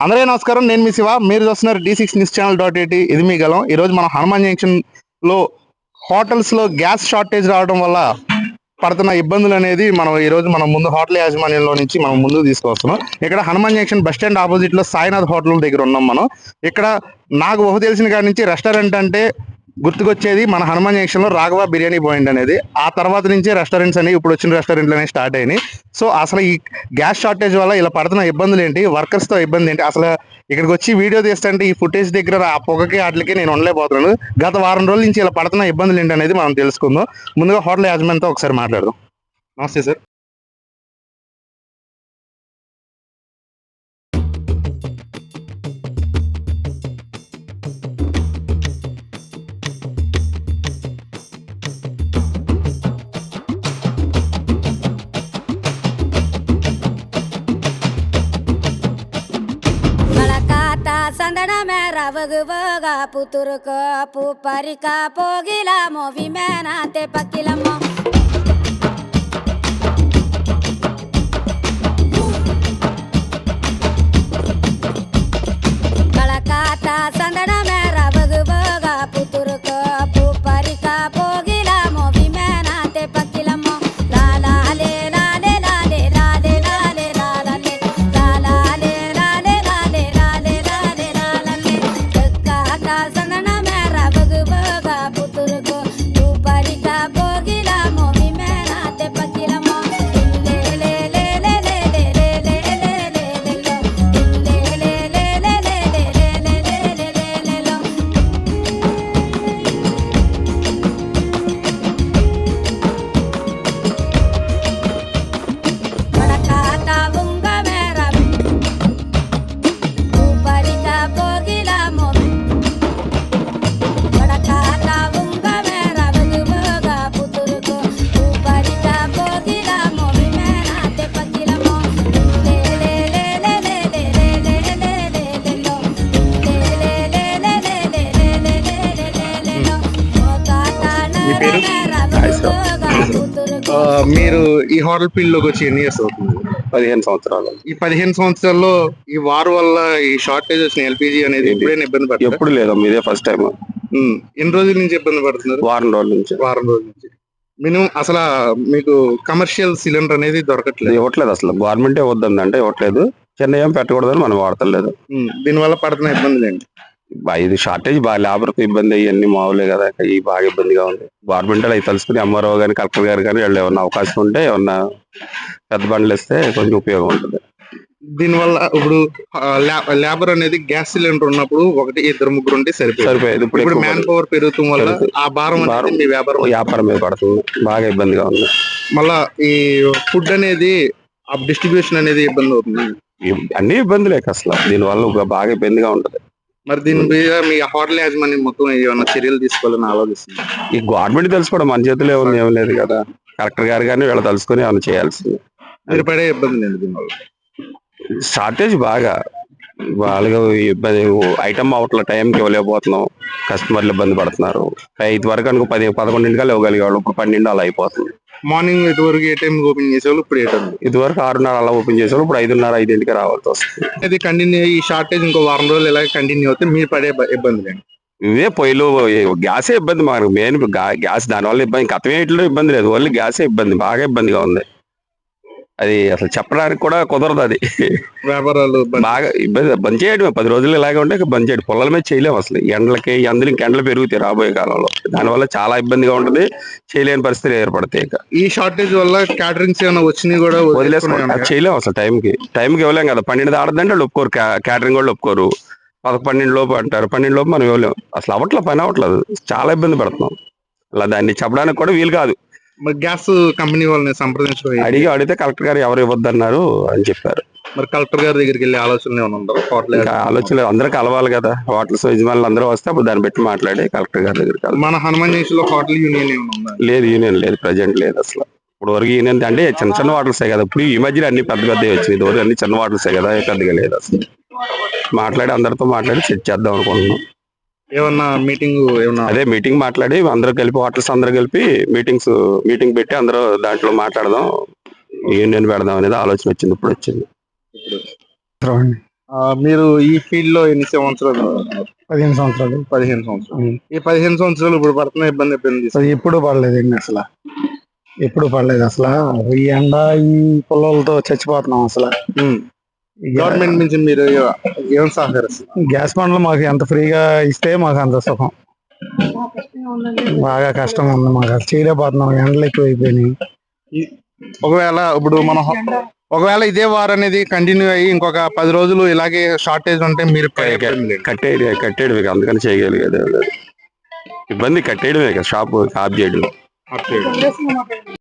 అందరికీ నమస్కారం. నేను మీ శివ. మీరు చూస్తున్నారు D6 న్యూస్ ఛానల్.at. ఇది మీ గలం. ఈరోజు మనం హనుమాన్ జంక్షన్ లో హోటల్స్ లో గ్యాస్ షార్టేజ్ రావడం వల్ల పడుతున్న ఇబ్బందులు అనేది మనం ముందు హోటల్ యాజమాన్యంలో నుంచి మనం ముందుకు తీసుకొస్తున్నాం. ఇక్కడ Hanuman junction bus stand opposite లో సాయినాథ్ హోటల్ దగ్గర ఉన్నాం మనం. ఇక్కడ నాకు ఊహ తెలిసిన కాడి నుంచి రెస్టారెంట్ అంటే గుర్తుకొచ్చేది మన హనుమాన్ జంక్షన్ లో రాఘవ బిర్యానీ పాయింట్ అనేది. ఆ తర్వాత నుంచే రెస్టారెంట్స్ అనేవి ఇప్పుడు వచ్చిన రెస్టారెంట్లు అనేవి స్టార్ట్ అయినాయి. సో అసలు ఈ గ్యాస్ షార్టేజ్ వల్ల ఇలా పడుతున్న ఇబ్బందులు ఏంటి, వర్కర్స్ తో ఇబ్బంది ఏంటి, అసలు ఇక్కడికి వచ్చి వీడియో తీస్తుంటే ఈ ఫుటేజ్ దగ్గర ఆ పొగకి వాటికి నేను ఉండలేకపోతున్నాను. గత వారం రోజుల నుంచి ఇలా పడుతున్న ఇబ్బందులు ఏంటి అనేది మనం తెలుసుకుందాం. ముందుగా హోటల్ యాజమాన్యంతో ఒకసారి మాట్లాడదాం. నమస్తే సార్. संदना में रवग वगा पुतुर को पुपरिका पोगिला मोवी में नाते पकिलमो कलकाता संदना में रवग वगा पुतुर को पुपरिका पोगिला मोवी में नाते पकिलमो लाला ले लाले लाले लाले लाले लाले लाला ले लाले लाले लाले संदना में रवग वगा पुतुर को पुपरिका पोगिला मोवी में नाते पकिलमो ले ले ले ले ले ले ले ले ले ले लो ले ले ले ले ले ले ले ले ले लो बड़काता बुंगा मेरा पुपरिका पोगिला मोवी बड़काता बुंगा मेरा बगबगा पुतुर को पुपरिका पोगिला मोवी में नाते पकिलमो ले ले ले ले ले ले ले ले ले ले लो ले ले ले ले ले ले ले ले लो मोकाता మీ పేరు? मेरा बगबगा पुतुर को మీరు ఈ హోటల్ ఫీల్డ్ లోకి వచ్చి ఎన్ని ఇయర్స్ అవుతుంది? 15 సంవత్సరాలు. ఈ 15 సంవత్సరాల్లో ఈ వార్ వల్ల ఈ షార్టేజ్ వచ్చిన ఎల్పిజి అనేది ఎప్పుడైనా ఇబ్బంది పడుతుంది? ఎప్పుడు లేదమ్మా, ఇదే ఫస్ట్ టైం. ఎన్ని రోజుల నుంచి ఇబ్బంది పడుతున్నారు? వారం రోజుల నుంచి వారం రోజుల నుంచి. మినిమం అసలు మీకు కమర్షియల్ సిలిండర్ అనేది దొరకట్లేదు. ఇవ్వట్లేదు, అసలు గవర్నమెంటే వద్దంటే ఇవ్వట్లేదు. చిన్న ఏం పెట్టకూడదని మనం వాడతలేదు. దీనివల్ల పడుతున్న ఇబ్బందులు ఏంటి? ఇది షార్టేజ్ బాగా, లేబర్కు ఇబ్బంది అయ్యి మామూలే కదా, ఈ బాగా ఇబ్బందిగా ఉంది. గవర్నమెంట్ అవి తెలుసుకుని ఎంఆర్ఓ కానీ కలెక్టర్ గారు కానీ వాళ్ళు ఏమన్నా అవకాశం ఉంటే ఏమన్నా పెద్ద బండ్లు ఇస్తే కొంచెం ఉపయోగం ఉంటుంది. దీనివల్ల ఇప్పుడు లేబర్ అనేది గ్యాస్ సిలిండర్ ఉన్నప్పుడు ఒకటి ఇద్దరు ముగ్గురు ఉంటే సరిపోయేది. ఇప్పుడు మ్యాన్ పవర్ పెరుగుతాం వల్ల ఆ భారం అనేది మీ వ్యాపారం మీద పడుతుంది, బాగా ఇబ్బందిగా ఉంది. మళ్ళా ఈ ఫుడ్ అనేది ఆ డిస్ట్రిబ్యూషన్ అనేది ఇబ్బంది అవుతుంది. అన్ని ఇబ్బందులే అసలు, దీనివల్ల బాగా ఇబ్బందిగా ఉంటుంది. మరి దీని మీద మీ హోటల్ యాజమాన్యం మొత్తం ఏమన్నా చర్యలు తీసుకోవాలని ఆలోచిస్తుంది? ఈ గవర్నమెంట్ తెలుసుకోవడం మన చేతిలో ఏం లేదు కదా, కలెక్టర్ గారు కానీ వీళ్ళు తెలుసుకుని ఏమైనా చేయాల్సింది. మీరు పడే ఇబ్బంది లేదు దీనివల్ల? షార్టేజ్ బాగా, వాళ్ళకి ఇబ్బంది. ఐటమ్ అవట్ల టైంకి ఇవ్వలేకపోతున్నాం, కస్టమర్లు ఇబ్బంది పడుతున్నారు. 5 వరకు అనుకో 10-11 ఇవ్వగలిగేవాళ్ళు, ఇప్పుడు 12 అలా అయిపోతుంది. మార్నింగ్ ఇటువరకు ఏ టైం ఓపెన్ చేసేవాళ్ళు, ఇప్పుడు ఏ టైం? ఇదివరకు 6:30 అలా ఓపెన్ చేసేవాళ్ళు, ఇప్పుడు 5:30-5 రావాల్సి వస్తుంది. ఇది కంటిన్యూ, ఈ షార్టేజ్ ఇంకో వారం రోజులు ఇలాగే కంటిన్యూ అవుతే మీరు పడే ఇబ్బంది లేదు? ఇవే పొయ్యిలు, గ్యాసే ఇబ్బంది మాకు మెయిన్. గ్యాస్ దానివల్ల ఇబ్బంది, కథమేట్లో ఇబ్బంది లేదు, ఓన్లీ గ్యాసే ఇబ్బంది, బాగా ఇబ్బందిగా ఉంది. అది అసలు చెప్పడానికి కూడా కుదరదు. అది వ్యాపారాలు బాగా ఇబ్బంది. బంద్ చేయడం 10 రోజులు ఇలాగే ఉంటే బంద్ చేయడం, పొలాల మీద చేయలేము అసలు. ఎండలకి అందులో ఇంకెండలు పెరుగుతాయి రాబోయే కాలంలో, దానివల్ల చాలా ఇబ్బందిగా ఉంటుంది, చేయలేని పరిస్థితులు ఏర్పడతాయి. ఇక ఈ షార్టేజ్ వల్ల క్యాటరింగ్స్ ఏమైనా వచ్చినాయి కూడా వదిలేసుకుంటాం, అది చేయలేము అసలు. టైంకి ఇవ్వలేం కదా. 12 దాడదంటే వాళ్ళు ఒప్పుకోరు, క్యాటరింగ్ వాళ్ళు ఒప్పుకోరు. 11-12 లోపు అంటారు, 12 లోపు మనం ఇవ్వలేము. అసలు పని అవ్వట్లేదు, చాలా ఇబ్బంది పడుతున్నాం. అలా దాన్ని చెప్పడానికి కూడా వీలు కాదు. గ్యాస్ కంపెనీ వాళ్ళని సంప్రదించడం అడిగితే కలెక్టర్ గారు ఎవరు ఇవ్వద్దన్నారు అని చెప్పారు. మరి కలెక్టర్ గారి దగ్గరికి వెళ్ళి ఆలోచనలు ఏమైనా ఉందా? ఆలోచన అందరూ కలవాలి కదా, హోటల్స్ యజమానులు అందరూ వస్తే అప్పుడు దాన్ని పెట్టి మాట్లాడి కలెక్టర్ గారి దగ్గరికి. మన హనుమాన్ జంక్షన్ లో హోటల్ యూనియన్ ఏమైనా ఉందా? లేదు, యూనియన్ లేదు, ప్రజెంట్ లేదు అసలు. ఇప్పుడు వరకు యూనియన్ అంటే చిన్న హోటల్సే కదా. ఇప్పుడు ఈ మధ్యలో అన్ని పెద్ద వచ్చినాయి, ఇదివరకు అన్ని చిన్న హోటల్సే కదా, పెద్దగా లేదు అసలు. మాట్లాడి అందరితో మాట్లాడి సెట్ చేద్దాం అనుకుంటున్నాం. ఏమన్నా మీటింగ్ అదే మీటింగ్ మాట్లాడి అందరూ కలిపి హోటల్స్ అందరూ కలిపి మీటింగ్ పెట్టి అందరూ దాంట్లో మాట్లాడదాం, యూనియన్ పెడదాం అనేది ఆలోచన వచ్చింది. ఇప్పుడు వచ్చింది. మీరు ఈ ఫీల్డ్ లో ఎన్ని సంవత్సరాలు? 15 సంవత్సరాలు. 15 సంవత్సరాలు. ఈ 15 సంవత్సరాలు ఇప్పుడు పడుతున్న ఇబ్బంది అది ఎప్పుడు పడలేదండి అసలు. ఎప్పుడు పడలేదు అసలు. ఈ ఎండ ఈ పొలాలతో చచ్చిపోతున్నాం అసలు. గవర్నమెంట్ నుంచి మీరు ఏం సహకరిస్తారు? గ్యాస్ బండ్లు మాకు ఎంత ఫ్రీగా ఇస్తే మాకు అంత సుఖం. బాగా కష్టంగా ఉంది మాకు, అసలు చేయలేకపోతున్నాం, ఎండలు ఎక్కువ అయిపోయినాయి. ఒకవేళ ఇదే వార్ అనేది కంటిన్యూ అయ్యి ఇంకొక 10 రోజులు ఇలాగే షార్టేజ్ ఉంటే మీరు కట్టేయడమే, అందుకని చేయగలిగేది ఇబ్బంది. కట్టేయడమే కదా, షాప్ ఆఫ్ చేయడం.